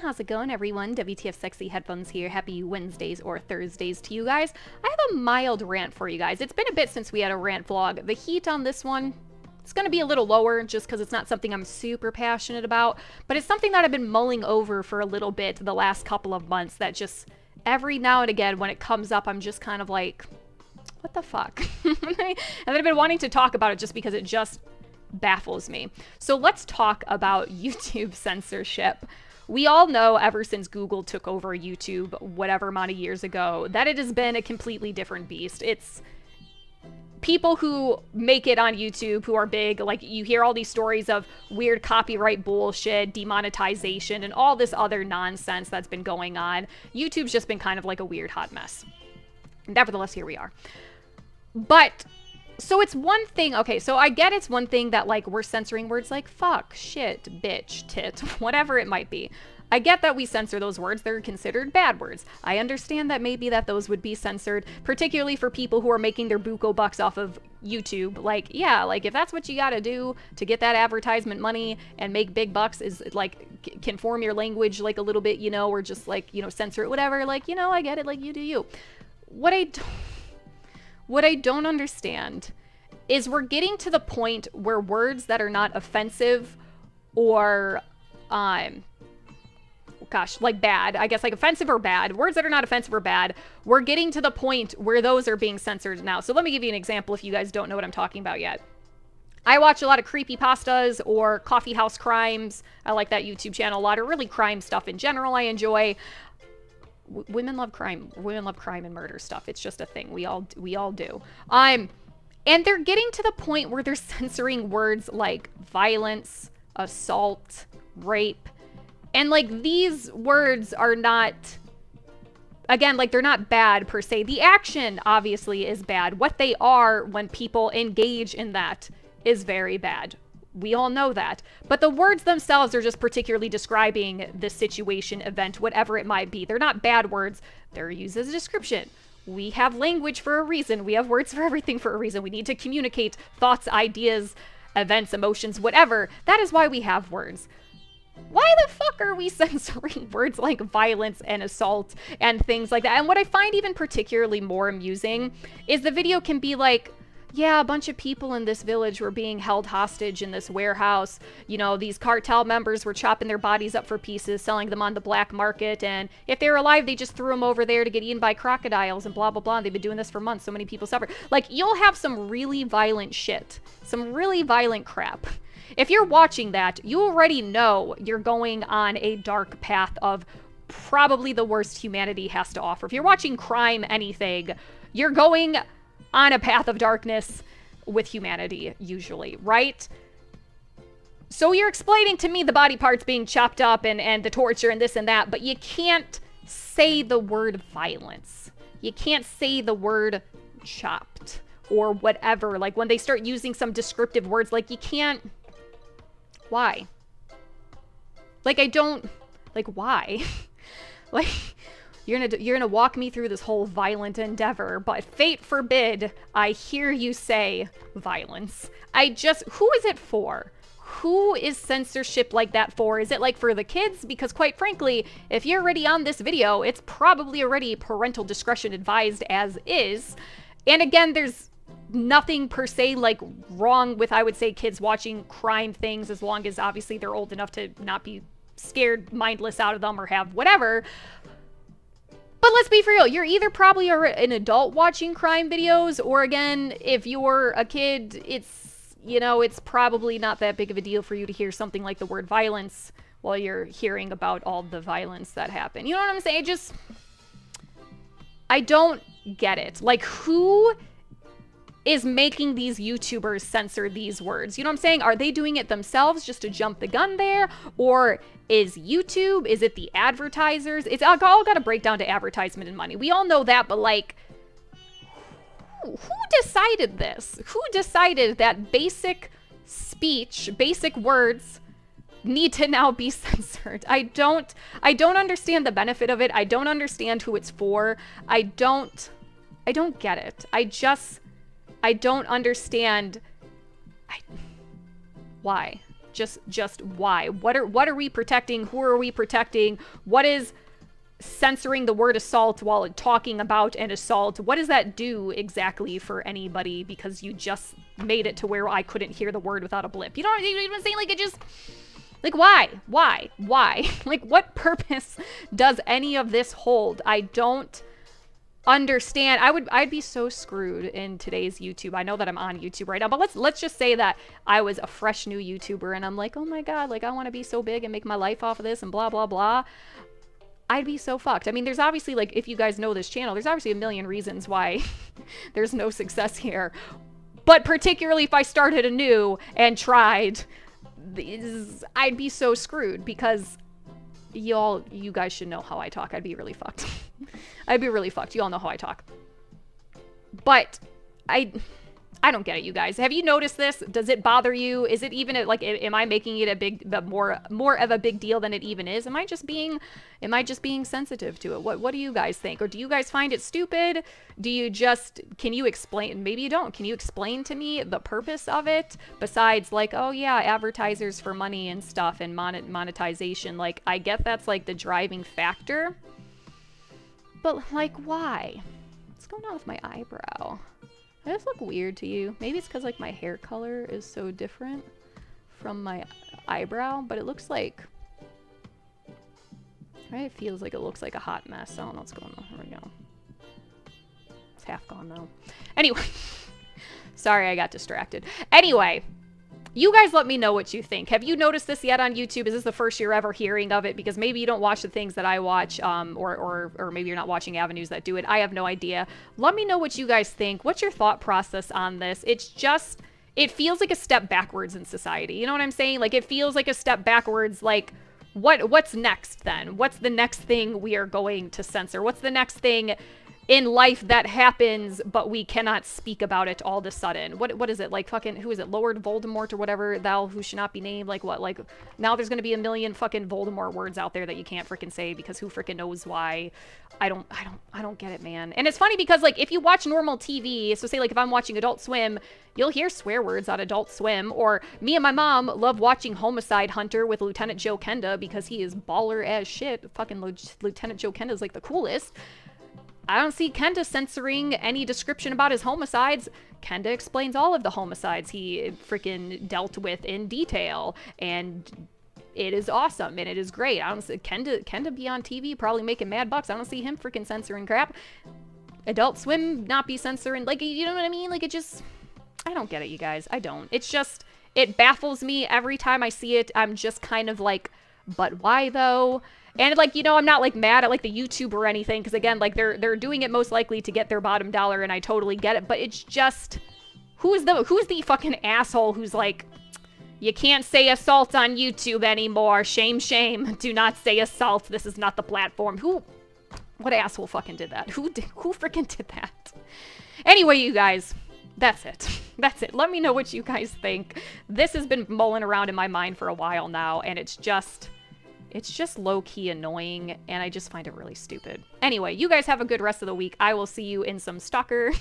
how's it going, everyone? WTFSexyHeadphones here. Happy Wednesdays or Thursdays to you guys. I have a mild rant for you guys. It's been a bit since we had a rant vlog. The heat on this one, it's going to be a little lower just because it's not something I'm super passionate about, but it's something that I've been mulling over for a little bit the last couple of months that just every now and again when it comes up, I'm just kind of like, what the fuck? And I've been wanting to talk about it just because it just baffles me. So let's talk about YouTube censorship. We all know ever since Google took over YouTube, whatever amount of years ago, that it has been a completely different beast. It's people who make it on YouTube who are big, like you hear all these stories of weird copyright bullshit, demonetization, and all this other nonsense that's been going on. YouTube's just been kind of like a weird hot mess. Nevertheless, here we are. But so it's one thing, okay, so I get it's one thing that, like, we're censoring words like fuck, shit, bitch, tit, whatever it might be. I get that we censor those words. They're considered bad words. I understand that maybe that those would be censored, particularly for people who are making their buco bucks off of YouTube. Like, yeah, like, if that's what you gotta do to get that advertisement money and make big bucks is, like, conform your language, like, a little bit, you know, or just, like, you know, censor it, whatever. Like, you know, I get it, like, you do you. What I don't understand is we're getting to the point where words that are not offensive or, gosh, like bad, I guess, like offensive or bad, words that are not offensive or bad, we're getting to the point where those are being censored now. So let me give you an example if you guys don't know what I'm talking about yet. I watch a lot of creepypastas or coffee house crimes. I like that YouTube channel a lot, or really crime stuff in general I enjoy. Women love crime. Women love crime and murder stuff. It's just a thing. We all do. And they're getting to the point where they're censoring words like violence, assault, rape. And, like, these words are not, again, like, they're not bad per se. The action, obviously, is bad. What they are when people engage in that is very bad. We all know that. But the words themselves are just particularly describing the situation, event, whatever it might be. They're not bad words. They're used as a description. We have language for a reason. We have words for everything for a reason. We need to communicate thoughts, ideas, events, emotions, whatever. That is why we have words. Why the fuck are we censoring words like violence and assault and things like that? And what I find even particularly more amusing is the video can be like, yeah, a bunch of people in this village were being held hostage in this warehouse. You know, these cartel members were chopping their bodies up for pieces, selling them on the black market. And if they were alive, they just threw them over there to get eaten by crocodiles and blah, blah, blah. And they've been doing this for months. So many people suffer. Like, you'll have some really violent shit, some really violent crap. If you're watching that, you already know you're going on a dark path of probably the worst humanity has to offer. If you're watching crime, anything, you're going on a path of darkness with humanity, usually, right? So you're explaining to me the body parts being chopped up and the torture and this and that, but you can't say the word violence. You can't say the word chopped or whatever. Like, when they start using some descriptive words, like, you can't. Why? Like, I don't, like, why? Like, you're gonna walk me through this whole violent endeavor, but fate forbid I hear you say violence. Who is it for? Who is censorship like that for? Is it like for the kids? Because quite frankly, if you're already on this video, it's probably already parental discretion advised as is. And again, there's nothing per se like wrong with, I would say, kids watching crime things, as long as obviously they're old enough to not be scared mindless out of them or have whatever. But let's be for real, you're either probably an adult watching crime videos, or again, if you're a kid, it's, you know, it's probably not that big of a deal for you to hear something like the word violence while you're hearing about all the violence that happened. You know what I'm saying? I don't get it. Like, who is making these YouTubers censor these words? You know what I'm saying? Are they doing it themselves just to jump the gun there? Or is YouTube, is it the advertisers? It's all got to break down to advertisement and money. We all know that, but like, who decided this? Who decided that basic speech, basic words need to now be censored? I don't understand the benefit of it. I don't understand who it's for. I don't get it. I don't understand why. Just why? What are we protecting? Who are we protecting? What is censoring the word assault while talking about an assault? What does that do exactly for anybody? Because you just made it to where I couldn't hear the word without a blip. You know what I'm saying? Like, it just, like, why? Like, what purpose does any of this hold? I don't understand. I'd be so screwed in today's YouTube. I know that I'm on YouTube right now, but let's just say that I was a fresh new YouTuber and I'm like, oh my god, like, I want to be so big and make my life off of this and blah blah blah. I'd be so fucked. I mean, there's obviously, like, if you guys know this channel, there's obviously a million reasons why there's no success here. But particularly if I started anew and tried, I'd be so screwed because you guys should know how I talk. I'd be really fucked. I'd be really fucked. You all know how I talk. But I don't get it, you guys. Have you noticed this? Does it bother you? Is it even like, am I making it a big, more of a big deal than it even is? Am I just being sensitive to it? What do you guys think? Or do you guys find it stupid? Do you just, can you explain? Maybe you don't. Can you explain to me the purpose of it? Besides, like, oh yeah, advertisers for money and stuff and monetization. Like, I get that's like the driving factor. But like, why? What's going on with my eyebrow? Does this look weird to you? Maybe it's because like my hair color is so different from my eyebrow, but it looks like, right? It feels like it looks like a hot mess. I don't know what's going on. Here we go. It's half gone though. Anyway, sorry I got distracted. Anyway, you guys let me know what you think. Have you noticed this yet on YouTube? Is this the first you're ever hearing of it? Because maybe you don't watch the things that I watch, or maybe you're not watching avenues that do it. I have no idea. Let me know what you guys think. What's your thought process on this? It's just, it feels like a step backwards in society. You know what I'm saying? Like, it feels like a step backwards. Like, what's next then? What's the next thing we are going to censor? What's the next thing in life that happens, but we cannot speak about it all of a sudden? What is it? Like, fucking, who is it? Lord Voldemort or whatever, thou who should not be named? Like, what? Like, now there's gonna be a million fucking Voldemort words out there that you can't freaking say because who freaking knows why? I don't get it, man. And it's funny because, like, if you watch normal TV, so say, like, if I'm watching Adult Swim, you'll hear swear words on Adult Swim. Or me and my mom love watching Homicide Hunter with Lieutenant Joe Kenda because he is baller as shit. Fucking Lieutenant Joe Kenda is, like, the coolest. I don't see Kenda censoring any description about his homicides. Kenda explains all of the homicides he freaking dealt with in detail, and it is awesome and it is great. I don't see Kenda be on TV probably making mad bucks. I don't see him freaking censoring crap. Adult Swim not be censoring, like, you know what I mean? Like, it just, I don't get it, you guys. I don't. It's just, it baffles me every time I see it. I'm just kind of like, but why though? And, like, you know, I'm not, like, mad at, like, the YouTube or anything, because, again, like, they're doing it most likely to get their bottom dollar, and I totally get it, but it's just, who's the fucking asshole who's like, you can't say assault on YouTube anymore, shame, do not say assault, this is not the platform. What asshole fucking did that? Who freaking did that? Anyway, you guys, that's it. That's it. Let me know what you guys think. This has been mulling around in my mind for a while now, and it's just low-key annoying, and I just find it really stupid. Anyway, you guys have a good rest of the week. I will see you in some stalker